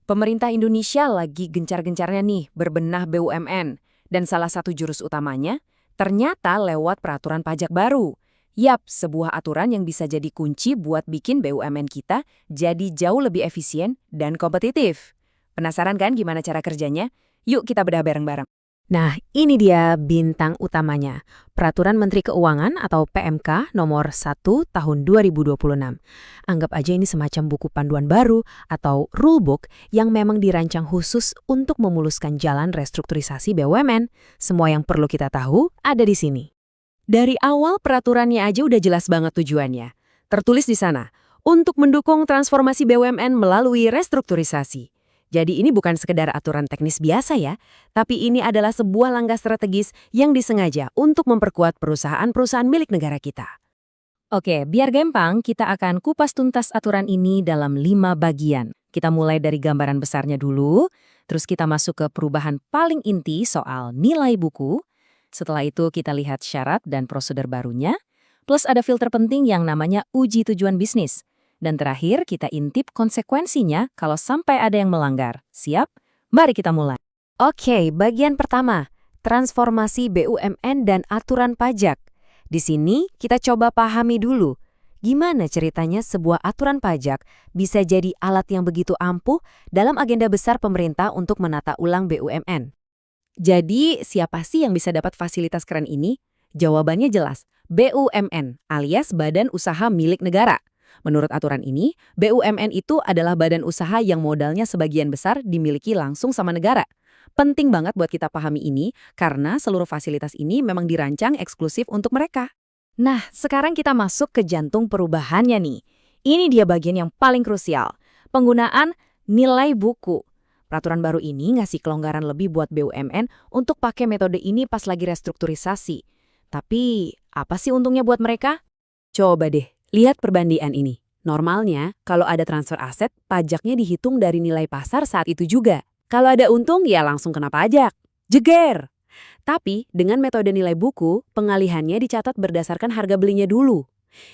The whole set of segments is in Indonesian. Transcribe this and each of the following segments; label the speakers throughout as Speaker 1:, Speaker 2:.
Speaker 1: Pemerintah Indonesia lagi gencar-gencarnya nih berbenah BUMN, dan salah satu jurus utamanya ternyata lewat peraturan pajak baru. Yap, sebuah aturan yang bisa jadi kunci buat bikin BUMN kita jadi jauh lebih efisien dan kompetitif. Penasaran kan gimana cara kerjanya? Yuk kita bedah bareng-bareng.
Speaker 2: Nah, ini dia bintang utamanya. Peraturan Menteri Keuangan atau PMK nomor 1 tahun 2026. Anggap aja ini semacam buku panduan baru atau rulebook yang memang dirancang khusus untuk memuluskan jalan restrukturisasi BUMN. Semua yang perlu kita tahu ada di sini.
Speaker 1: Dari awal peraturannya aja udah jelas banget tujuannya. Tertulis di sana, untuk mendukung transformasi BUMN melalui restrukturisasi. Jadi ini bukan sekedar aturan teknis biasa ya, tapi ini adalah sebuah langkah strategis yang disengaja untuk memperkuat perusahaan-perusahaan milik negara kita. Oke, biar gampang, kita akan kupas tuntas aturan ini dalam 5 bagian. Kita mulai dari gambaran besarnya dulu, terus kita masuk ke perubahan paling inti soal nilai buku. Setelah itu kita lihat syarat dan prosedur barunya, plus ada filter penting yang namanya uji tujuan bisnis. Dan terakhir, kita intip konsekuensinya kalau sampai ada yang melanggar. Siap? Mari kita mulai.
Speaker 2: Oke, bagian pertama, transformasi BUMN dan aturan pajak. Di sini kita coba pahami dulu, gimana ceritanya sebuah aturan pajak bisa jadi alat yang begitu ampuh dalam agenda besar pemerintah untuk menata ulang BUMN.
Speaker 1: Jadi, siapa sih yang bisa dapat fasilitas keren ini? Jawabannya jelas, BUMN alias Badan Usaha Milik Negara. Menurut aturan ini, BUMN itu adalah badan usaha yang modalnya sebagian besar dimiliki langsung sama negara. Penting banget buat kita pahami ini, karena seluruh fasilitas ini memang dirancang eksklusif untuk mereka. Nah, sekarang kita masuk ke jantung perubahannya nih. Ini dia bagian yang paling krusial, penggunaan nilai buku. Peraturan baru ini ngasih kelonggaran lebih buat BUMN untuk pakai metode ini pas lagi restrukturisasi. Tapi, apa sih untungnya buat mereka? Coba deh, lihat perbandingan ini. Normalnya, kalau ada transfer aset, pajaknya dihitung dari nilai pasar saat itu juga. Kalau ada untung, ya langsung kena pajak. Jeger! Tapi, dengan metode nilai buku, pengalihannya dicatat berdasarkan harga belinya dulu.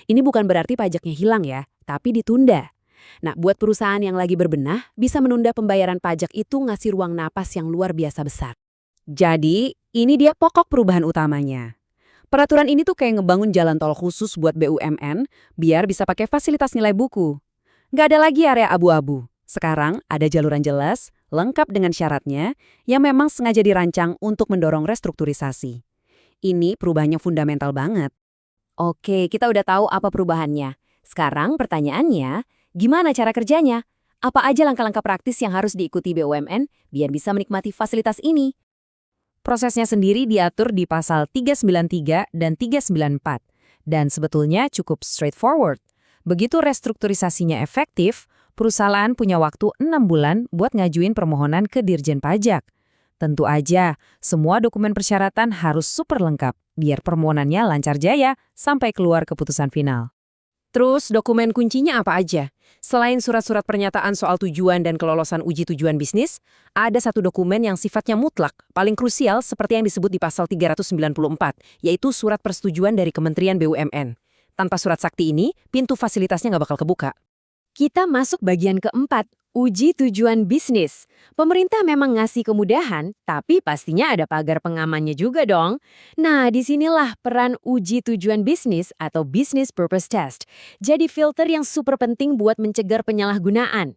Speaker 1: Ini bukan berarti pajaknya hilang ya, tapi ditunda. Nah, buat perusahaan yang lagi berbenah, bisa menunda pembayaran pajak itu ngasih ruang napas yang luar biasa besar. Jadi, ini dia pokok perubahan utamanya. Peraturan ini tuh kayak ngebangun jalan tol khusus buat BUMN, biar bisa pakai fasilitas nilai buku. Nggak ada lagi area abu-abu. Sekarang ada jaluran jelas, lengkap dengan syaratnya, yang memang sengaja dirancang untuk mendorong restrukturisasi. Ini perubahannya fundamental banget. Oke, kita udah tahu apa perubahannya. Sekarang pertanyaannya, gimana cara kerjanya? Apa aja langkah-langkah praktis yang harus diikuti BUMN biar bisa menikmati fasilitas ini? Prosesnya sendiri diatur di pasal 393 dan 394, dan sebetulnya cukup straightforward. Begitu restrukturisasinya efektif, perusahaan punya waktu 6 bulan buat ngajuin permohonan ke Dirjen Pajak. Tentu aja, semua dokumen persyaratan harus super lengkap, biar permohonannya lancar jaya sampai keluar keputusan final. Terus dokumen kuncinya apa aja? Selain surat-surat pernyataan soal tujuan dan kelolosan uji tujuan bisnis, ada satu dokumen yang sifatnya mutlak, paling krusial seperti yang disebut di pasal 394, yaitu surat persetujuan dari Kementerian BUMN. Tanpa surat sakti ini, pintu fasilitasnya nggak bakal kebuka. Kita masuk bagian keempat, uji tujuan bisnis. Pemerintah memang ngasih kemudahan, tapi pastinya ada pagar pengamannya juga dong. Nah, disinilah peran uji tujuan bisnis atau Business Purpose Test. Jadi filter yang super penting buat mencegah penyalahgunaan.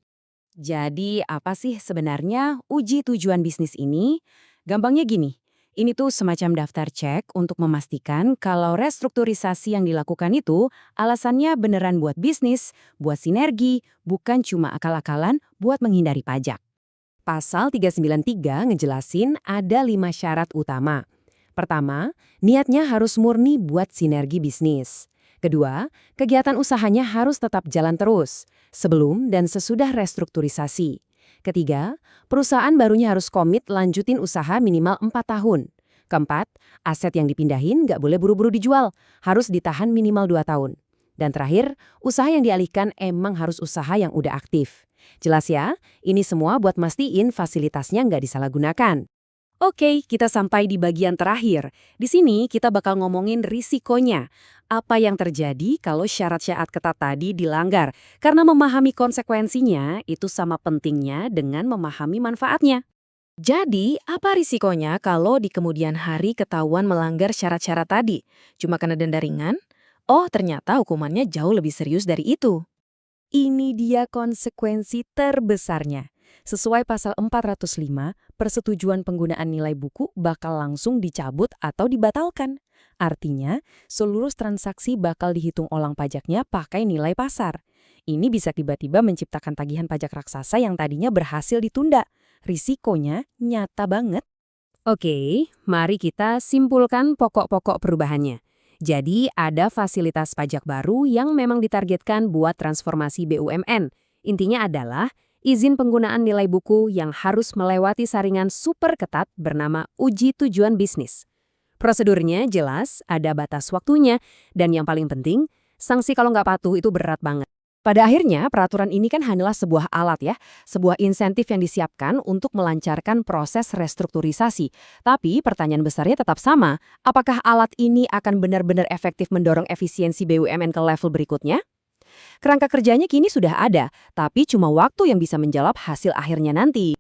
Speaker 1: Jadi, apa sih sebenarnya uji tujuan bisnis ini? Gampangnya gini. Ini tuh semacam daftar cek untuk memastikan kalau restrukturisasi yang dilakukan itu alasannya beneran buat bisnis, buat sinergi, bukan cuma akal-akalan buat menghindari pajak. Pasal 393 ngejelasin ada 5 syarat utama. Pertama, niatnya harus murni buat sinergi bisnis. Kedua, kegiatan usahanya harus tetap jalan terus, sebelum dan sesudah restrukturisasi. Ketiga, perusahaan barunya harus komit lanjutin usaha minimal 4 tahun. Keempat, aset yang dipindahin nggak boleh buru-buru dijual, harus ditahan minimal 2 tahun. Dan terakhir, usaha yang dialihkan emang harus usaha yang udah aktif. Jelas ya, ini semua buat mastiin fasilitasnya nggak disalahgunakan. Oke, kita sampai di bagian terakhir. Di sini kita bakal ngomongin risikonya. Apa yang terjadi kalau syarat-syarat ketat tadi dilanggar? Karena memahami konsekuensinya itu sama pentingnya dengan memahami manfaatnya.
Speaker 2: Jadi, apa risikonya kalau di kemudian hari ketahuan melanggar syarat-syarat tadi? Cuma kena denda ringan? Oh, ternyata hukumannya jauh lebih serius dari itu.
Speaker 3: Ini dia konsekuensi terbesarnya. Sesuai pasal 405, persetujuan penggunaan nilai buku bakal langsung dicabut atau dibatalkan. Artinya, seluruh transaksi bakal dihitung ulang pajaknya pakai nilai pasar. Ini bisa tiba-tiba menciptakan tagihan pajak raksasa yang tadinya berhasil ditunda. Risikonya nyata banget.
Speaker 1: Oke, mari kita simpulkan pokok-pokok perubahannya. Jadi, ada fasilitas pajak baru yang memang ditargetkan buat transformasi BUMN. Intinya adalah izin penggunaan nilai buku yang harus melewati saringan super ketat bernama uji tujuan bisnis. Prosedurnya jelas, ada batas waktunya, dan yang paling penting, sanksi kalau nggak patuh itu berat banget. Pada akhirnya, peraturan ini kan hanyalah sebuah alat ya, sebuah insentif yang disiapkan untuk melancarkan proses restrukturisasi. Tapi pertanyaan besarnya tetap sama, apakah alat ini akan benar-benar efektif mendorong efisiensi BUMN ke level berikutnya? Kerangka kerjanya kini sudah ada, tapi cuma waktu yang bisa menjawab hasil akhirnya nanti.